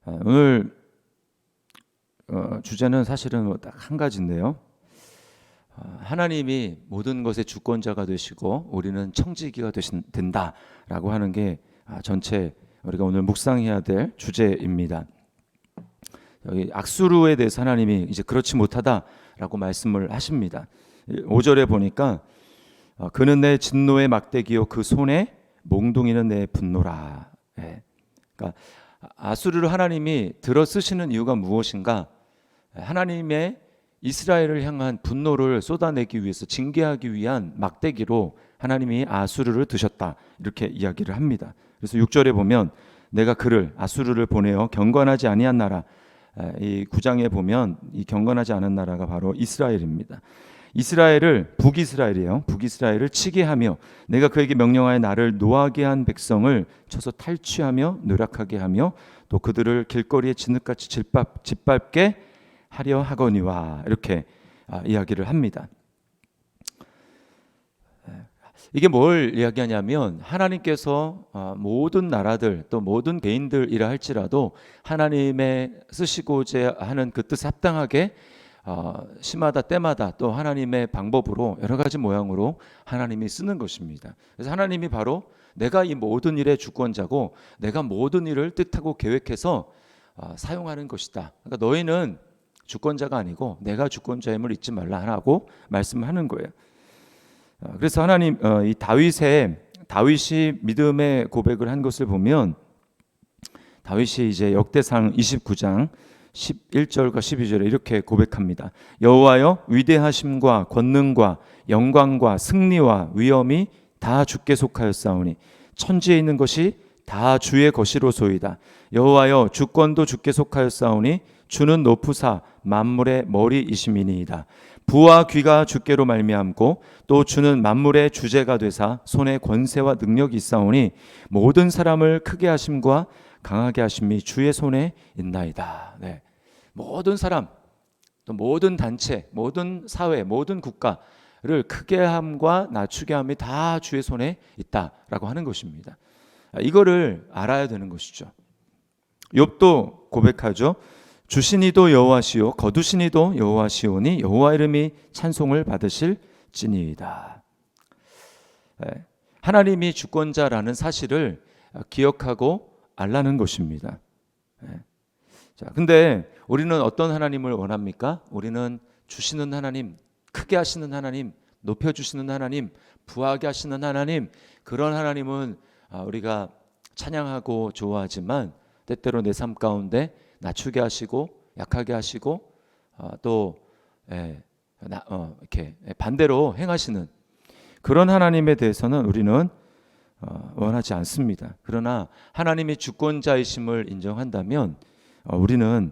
오늘 주제는 사실은 딱 한 가지인데요. 하나님이 모든 것의 주권자가 되시고 우리는 청지기가 된다라고 하는 게 전체 우리가 오늘 묵상해야 될 주제입니다. 여기 악수르에 대해서 하나님이 이제 그렇지 못하다라고 말씀을 하십니다. 5절에 보니까 그는 내 진노의 막대기요 그 손에 몽둥이는 내 분노라. 그러니까 아수르를 하나님이 들어 쓰시는 이유가 무엇인가? 하나님의 이스라엘을 향한 분노를 쏟아내기 위해서 징계하기 위한 막대기로 하나님이 아수르를 드셨다 이렇게 이야기를 합니다. 그래서 6절에 보면 내가 그를 아수르를 보내어 경건하지 아니한 나라, 이 9장에 보면 이 경건하지 않은 나라가 바로 이스라엘입니다. 이스라엘을 북이스라엘이에요. 북이스라엘을 치게 하며 내가 그에게 명령하여 나를 노하게 한 백성을 쳐서 탈취하며 누락하게 하며 또 그들을 길거리에 진흙같이 짓밟게 하려 하거니와 이렇게 이야기를 합니다. 이게 뭘 이야기하냐면 하나님께서 모든 나라들 또 모든 개인들이라 할지라도 하나님의 쓰시고자 하는 그 뜻에 합당하게 시마다 때마다 또 하나님의 방법으로 여러 가지 모양으로 하나님이 쓰는 것입니다. 그래서 하나님이 바로 내가 이 모든 일의 주권자고 내가 모든 일을 뜻하고 계획해서 사용하는 것이다. 그러니까 너희는 주권자가 아니고 내가 주권자임을 잊지 말라 하고 말씀하는 거예요. 그래서 하나님 이 다윗이 믿음의 고백을 한 것을 보면 다윗이 이제 역대상 29장 11절과 12절에 이렇게 고백합니다. 여호와여 위대하심과 권능과 영광과 승리와 위엄이 다 주께 속하였사오니 천지에 있는 것이 다 주의 것이로소이다. 여호와여 주권도 주께 속하였사오니 주는 높으사 만물의 머리이심이니이다. 부와 귀가 주께로 말미암고 또 주는 만물의 주제가 되사 손에 권세와 능력이 있사오니 모든 사람을 크게 하심과 강하게 하심이 주의 손에 있나이다. 네. 모든 사람, 또 모든 단체, 모든 사회, 모든 국가를 크게 함과 낮추게 함이 다 주의 손에 있다라고 하는 것입니다. 이거를 알아야 되는 것이죠. 욥도 고백하죠. 주시니도 여호와시오 거두시니도 여호와시오니 여호와 이름이 찬송을 받으실지니이다. 하나님이 주권자라는 사실을 기억하고 알라는 것입니다. 자, 근데 우리는 어떤 하나님을 원합니까? 우리는 주시는 하나님, 크게 하시는 하나님, 높여주시는 하나님, 부하게 하시는 하나님, 그런 하나님은 우리가 찬양하고 좋아하지만 때때로 내 삶 가운데 낮추게 하시고 약하게 하시고 또 이렇게 반대로 행하시는 그런 하나님에 대해서는 우리는 원하지 않습니다. 그러나 하나님이 주권자이심을 인정한다면 우리는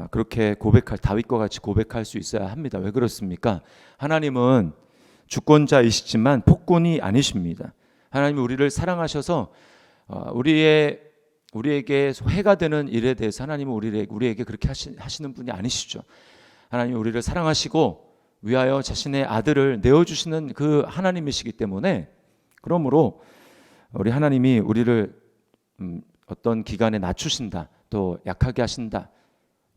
그렇게 다윗과 같이 고백할 수 있어야 합니다. 왜 그렇습니까? 하나님은 주권자이시지만 폭군이 아니십니다. 하나님이 우리를 사랑하셔서 우리에게 해가 되는 일에 대해서 하나님은 우리에게 그렇게 하시는 분이 아니시죠. 하나님이 우리를 사랑하시고 위하여 자신의 아들을 내어주시는 그 하나님이시기 때문에 그러므로 우리 하나님이 우리를 어떤 기간에 낮추신다, 또 약하게 하신다,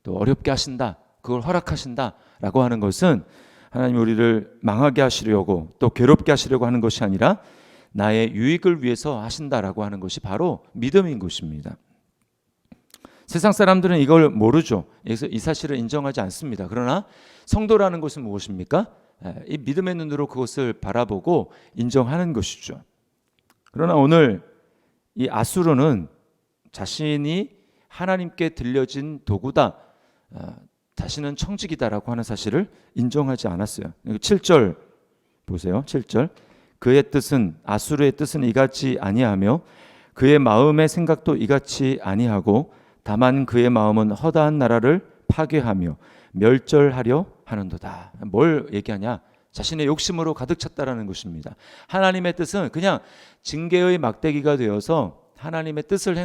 또 어렵게 하신다, 그걸 허락하신다라고 하는 것은 하나님이 우리를 망하게 하시려고 또 괴롭게 하시려고 하는 것이 아니라 나의 유익을 위해서 하신다라고 하는 것이 바로 믿음인 것입니다. 세상 사람들은 이걸 모르죠. 그래서 이 사실을 인정하지 않습니다. 그러나 성도라는 것은 무엇입니까? 이 믿음의 눈으로 그것을 바라보고 인정하는 것이죠. 그러나 오늘 이 아수르는 자신이 하나님께 들려진 도구다, 자신은 청지기다라고 하는 사실을 인정하지 않았어요. 7절 보세요. 7절 그의 뜻은 아수르의 뜻은 이같이 아니하며 그의 마음의 생각도 이같이 아니하고 다만 그의 마음은 허다한 나라를 파괴하며 멸절하려 하는도다. 뭘 얘기하냐? 자신의 욕심으로 가득 찼다라는 것입니다. 하나님의 뜻은 그냥 징계의 막대기가 되어서 하나님의 뜻을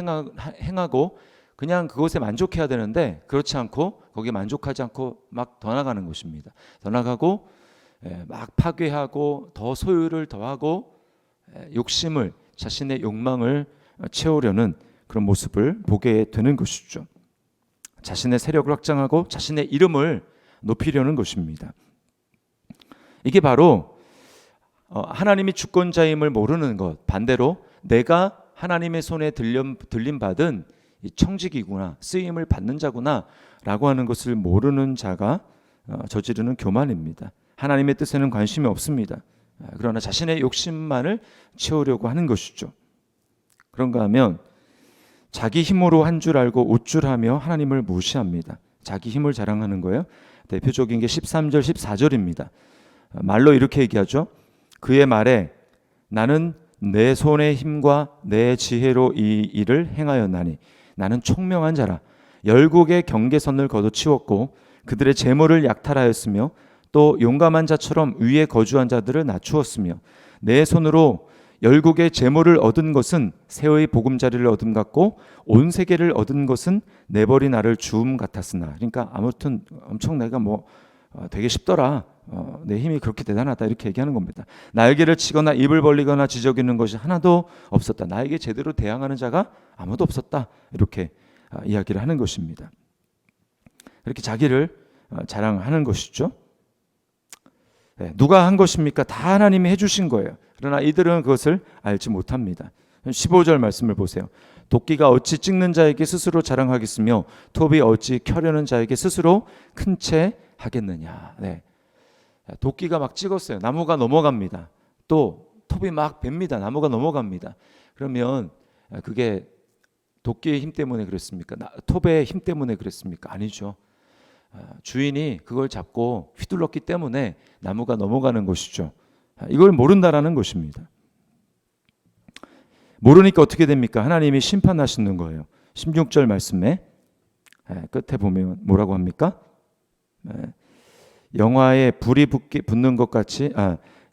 행하고 그냥 그것에 만족해야 되는데 그렇지 않고 거기에 만족하지 않고 막 더 나가는 것입니다. 더 나가고 막 파괴하고 더 소유를 더하고 욕심을 자신의 욕망을 채우려는 그런 모습을 보게 되는 것이죠. 자신의 세력을 확장하고 자신의 이름을 높이려는 것입니다. 이게 바로 하나님이 주권자임을 모르는 것, 반대로 내가 하나님의 손에 들림받은 이 청직이구나, 쓰임을 받는 자구나 라고 하는 것을 모르는 자가 저지르는 교만입니다. 하나님의 뜻에는 관심이 없습니다. 그러나 자신의 욕심만을 채우려고 하는 것이죠. 그런가 하면 자기 힘으로 한 줄 알고 우쭐하며 하나님을 무시합니다. 자기 힘을 자랑하는 거예요. 대표적인 게 13절 14절입니다. 말로 이렇게 얘기하죠. 그의 말에 나는 내 손의 힘과 내 지혜로 이 일을 행하였나니 나는 총명한 자라. 열국의 경계선을 걷어치웠고 그들의 재물을 약탈하였으며 또 용감한 자처럼 위에 거주한 자들을 낮추었으며 내 손으로 열국의 재물을 얻은 것은 새의 보금자리를 얻음 같고 온 세계를 얻은 것은 내버린 나를 주움 같았으나. 그러니까 아무튼 엄청 내가 되게 쉽더라. 내 힘이 그렇게 대단하다 이렇게 얘기하는 겁니다. 날개를 치거나 입을 벌리거나 지저귀는 것이 하나도 없었다. 나에게 제대로 대항하는 자가 아무도 없었다. 이렇게 이야기를 하는 것입니다. 이렇게 자기를 자랑하는 것이죠. 누가 한 것입니까? 다 하나님이 해주신 거예요. 그러나 이들은 그것을 알지 못합니다. 15절 말씀을 보세요. 도끼가 어찌 찍는 자에게 스스로 자랑하겠으며 톱이 어찌 켜려는 자에게 스스로 큰 채 하겠느냐. 네. 도끼가 막 찍었어요. 나무가 넘어갑니다. 또 톱이 막 뱁니다. 나무가 넘어갑니다. 그러면 그게 도끼의 힘 때문에 그랬습니까? 톱의 힘 때문에 그랬습니까? 아니죠. 주인이 그걸 잡고 휘둘렀기 때문에 나무가 넘어가는 것이죠. 이걸 모른다라는 것입니다. 모르니까 어떻게 됩니까? 하나님이 심판하시는 거예요. 16절 말씀에 끝에 보면 뭐라고 합니까? 영화에 불이 붙는 것 같이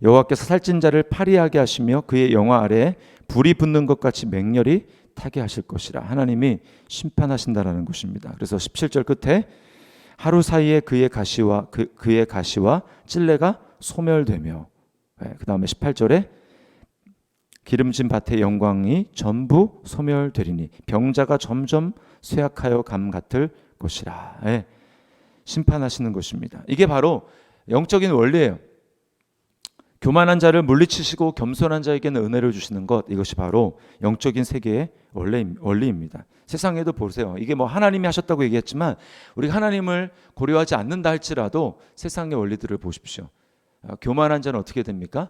여호와께서 살찐 자를 파리하게 하시며 그의 영화 아래에 불이 붙는 것 같이 맹렬히 타게 하실 것이라. 하나님이 심판하신다라는 것입니다. 그래서 17절 끝에 하루 사이에 그의 가시와 찔레가 소멸되며, 그 다음에 18절에 기름진 밭의 영광이 전부 소멸되리니 병자가 점점 쇠약하여 감 같을 것이라. 심판하시는 것입니다. 이게 바로 영적인 원리예요. 교만한 자를 물리치시고 겸손한 자에게는 은혜를 주시는 것, 이것이 바로 영적인 세계의 원리입니다. 세상에도 보세요. 이게 하나님이 하셨다고 얘기했지만 우리가 하나님을 고려하지 않는다 할지라도 세상의 원리들을 보십시오. 교만한 자는 어떻게 됩니까?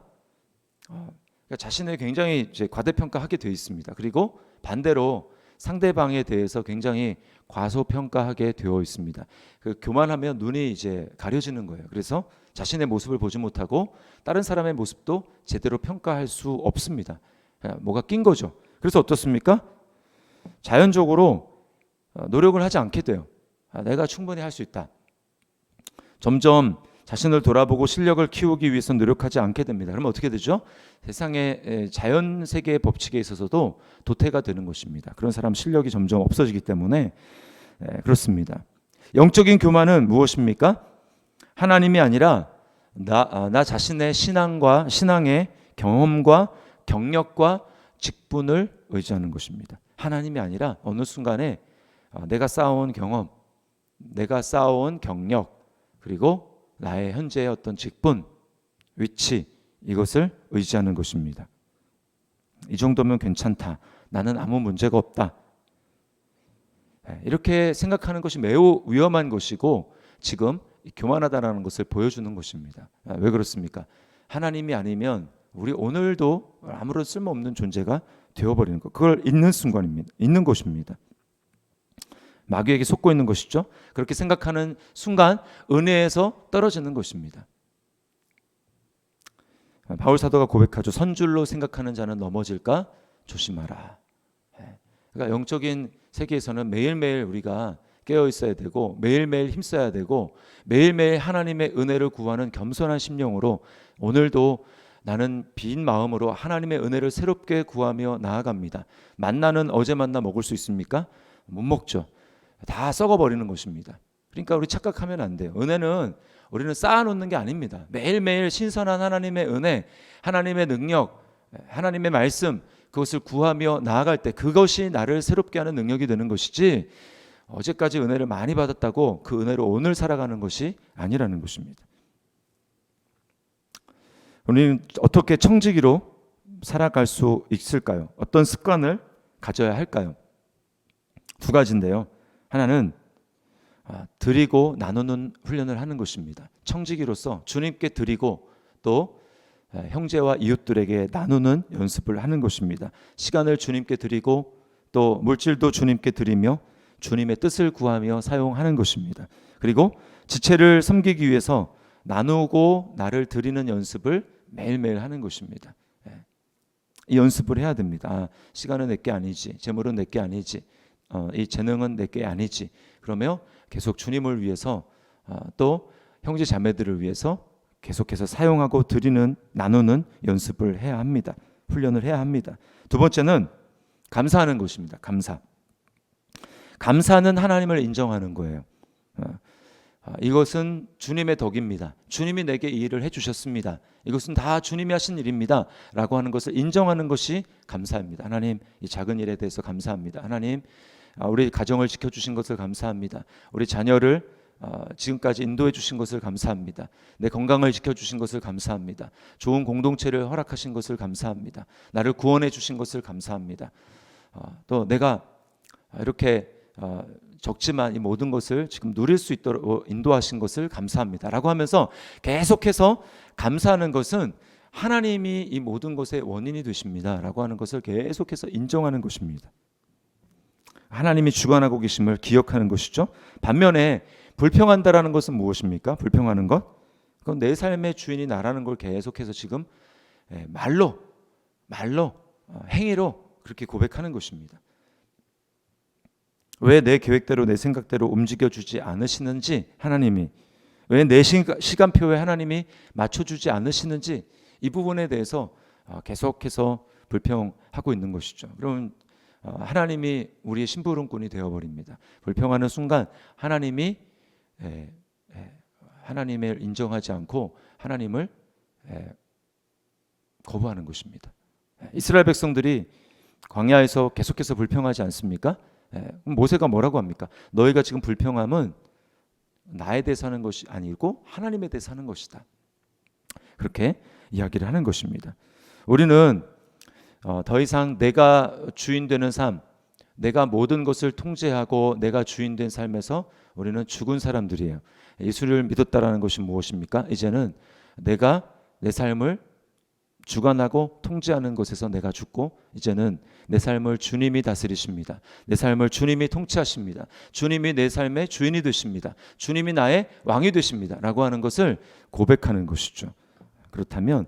그러니까 자신을 굉장히 이제 과대평가하게 되어 있습니다. 그리고 반대로 상대방에 대해서 굉장히 과소평가하게 되어 있습니다. 그 교만하면 눈이 이제 가려지는 거예요. 그래서 자신의 모습을 보지 못하고 다른 사람의 모습도 제대로 평가할 수 없습니다. 뭐가 낀 거죠. 그래서 어떻습니까? 자연적으로 노력을 하지 않게 돼요. 내가 충분히 할 수 있다. 점점 자신을 돌아보고 실력을 키우기 위해서 노력하지 않게 됩니다. 그러면 어떻게 되죠? 세상의 자연 세계의 법칙에 있어서도 도태가 되는 것입니다. 그런 사람 실력이 점점 없어지기 때문에 그렇습니다. 영적인 교만은 무엇입니까? 하나님이 아니라 나 자신의 신앙의 경험과 경력과 직분을 의지하는 것입니다. 하나님이 아니라 어느 순간에 내가 쌓아온 경험, 내가 쌓아온 경력, 그리고 나의 현재의 어떤 직분, 위치, 이것을 의지하는 것입니다. 이 정도면 괜찮다. 나는 아무 문제가 없다. 이렇게 생각하는 것이 매우 위험한 것이고 지금 교만하다라는 것을 보여주는 것입니다. 왜 그렇습니까? 하나님이 아니면 우리 오늘도 아무런 쓸모없는 존재가 되어버리는 것. 그걸 잊는 순간입니다. 잊는 것입니다. 마귀에게 속고 있는 것이죠. 그렇게 생각하는 순간 은혜에서 떨어지는 것입니다. 바울 사도가 고백하죠. 선줄로 생각하는 자는 넘어질까 조심하라. 그러니까 영적인 세계에서는 매일매일 우리가 깨어 있어야 되고 매일매일 힘써야 되고 매일매일 하나님의 은혜를 구하는 겸손한 심령으로 오늘도 나는 빈 마음으로 하나님의 은혜를 새롭게 구하며 나아갑니다. 만나는 어제 만나 먹을 수 있습니까? 못 먹죠. 다 썩어버리는 것입니다. 그러니까 우리 착각하면 안 돼요. 은혜는 우리는 쌓아놓는 게 아닙니다. 매일매일 신선한 하나님의 은혜, 하나님의 능력, 하나님의 말씀, 그것을 구하며 나아갈 때 그것이 나를 새롭게 하는 능력이 되는 것이지, 어제까지 은혜를 많이 받았다고 그 은혜로 오늘 살아가는 것이 아니라는 것입니다. 우리는 어떻게 청지기로 살아갈 수 있을까요? 어떤 습관을 가져야 할까요? 두 가지인데요. 하나는 드리고 나누는 훈련을 하는 것입니다. 청지기로서 주님께 드리고 또 형제와 이웃들에게 나누는 연습을 하는 것입니다. 시간을 주님께 드리고 또 물질도 주님께 드리며 주님의 뜻을 구하며 사용하는 것입니다. 그리고 지체를 섬기기 위해서 나누고 나를 드리는 연습을 매일매일 하는 것입니다. 이 연습을 해야 됩니다. 시간은 내게 아니지, 재물은 내게 아니지, 이 재능은 내게 아니지. 그러며 계속 주님을 위해서 또 형제 자매들을 위해서 계속해서 사용하고 드리는, 나누는 연습을 해야 합니다. 훈련을 해야 합니다. 두 번째는 감사하는 것입니다. 감사는 하나님을 인정하는 거예요. 이것은 주님의 덕입니다. 주님이 내게 이 일을 해주셨습니다. 이것은 다 주님이 하신 일입니다 라고 하는 것을 인정하는 것이 감사입니다. 하나님, 이 작은 일에 대해서 감사합니다. 하나님, 우리 가정을 지켜주신 것을 감사합니다. 우리 자녀를 지금까지 인도해 주신 것을 감사합니다. 내 건강을 지켜주신 것을 감사합니다. 좋은 공동체를 허락하신 것을 감사합니다. 나를 구원해 주신 것을 감사합니다. 또 내가 이렇게 적지만 이 모든 것을 지금 누릴 수 있도록 인도하신 것을 감사합니다 라고 하면서 계속해서 감사하는 것은 하나님이 이 모든 것의 원인이 되십니다 라고 하는 것을 계속해서 인정하는 것입니다. 하나님이 주관하고 계심을 기억하는 것이죠. 반면에 불평한다라는 것은 무엇입니까? 불평하는 것? 그건 내 삶의 주인이 나라는 걸 계속해서 지금 말로 행위로 그렇게 고백하는 것입니다. 왜 내 계획대로 내 생각대로 움직여주지 않으시는지, 하나님이 왜 내 시간표에 하나님이 맞춰주지 않으시는지, 이 부분에 대해서 계속해서 불평하고 있는 것이죠. 그러면 하나님이 우리의 심부름꾼이 되어버립니다. 불평하는 순간 하나님이 하나님을 인정하지 않고 하나님을 거부하는 것입니다. 이스라엘 백성들이 광야에서 계속해서 불평하지 않습니까? 모세가 뭐라고 합니까? 너희가 지금 불평함은 나에 대해서 하는 것이 아니고 하나님에 대해서 하는 것이다. 그렇게 이야기를 하는 것입니다. 우리는 더 이상 내가 주인 되는 삶, 내가 모든 것을 통제하고 내가 주인 된 삶에서 우리는 죽은 사람들이에요. 예수를 믿었다라는 것이 무엇입니까? 이제는 내가 내 삶을 주관하고 통제하는 것에서 내가 죽고, 이제는 내 삶을 주님이 다스리십니다. 내 삶을 주님이 통치하십니다. 주님이 내 삶의 주인이 되십니다. 주님이 나의 왕이 되십니다 라고 하는 것을 고백하는 것이죠. 그렇다면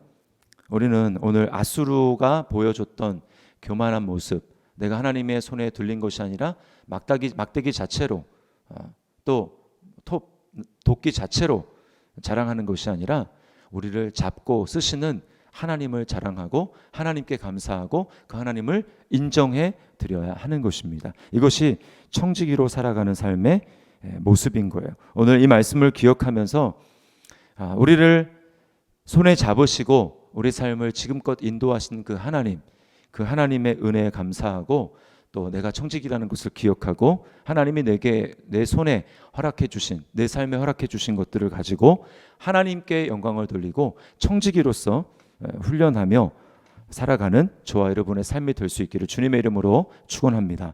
우리는 오늘 아수르가 보여줬던 교만한 모습, 내가 하나님의 손에 들린 것이 아니라 막대기 자체로 또 도끼 자체로 자랑하는 것이 아니라 우리를 잡고 쓰시는 하나님을 자랑하고 하나님께 감사하고 그 하나님을 인정해 드려야 하는 것입니다. 이것이 청지기로 살아가는 삶의 모습인 거예요. 오늘 이 말씀을 기억하면서 우리를 손에 잡으시고 우리 삶을 지금껏 인도하신 그 하나님의 은혜에 감사하고, 또 내가 청지기라는 것을 기억하고 하나님이 내게 내 손에 허락해 주신, 내 삶에 허락해 주신 것들을 가지고 하나님께 영광을 돌리고 청지기로서 훈련하며 살아가는 저와 여러분의 삶이 될 수 있기를 주님의 이름으로 축원합니다.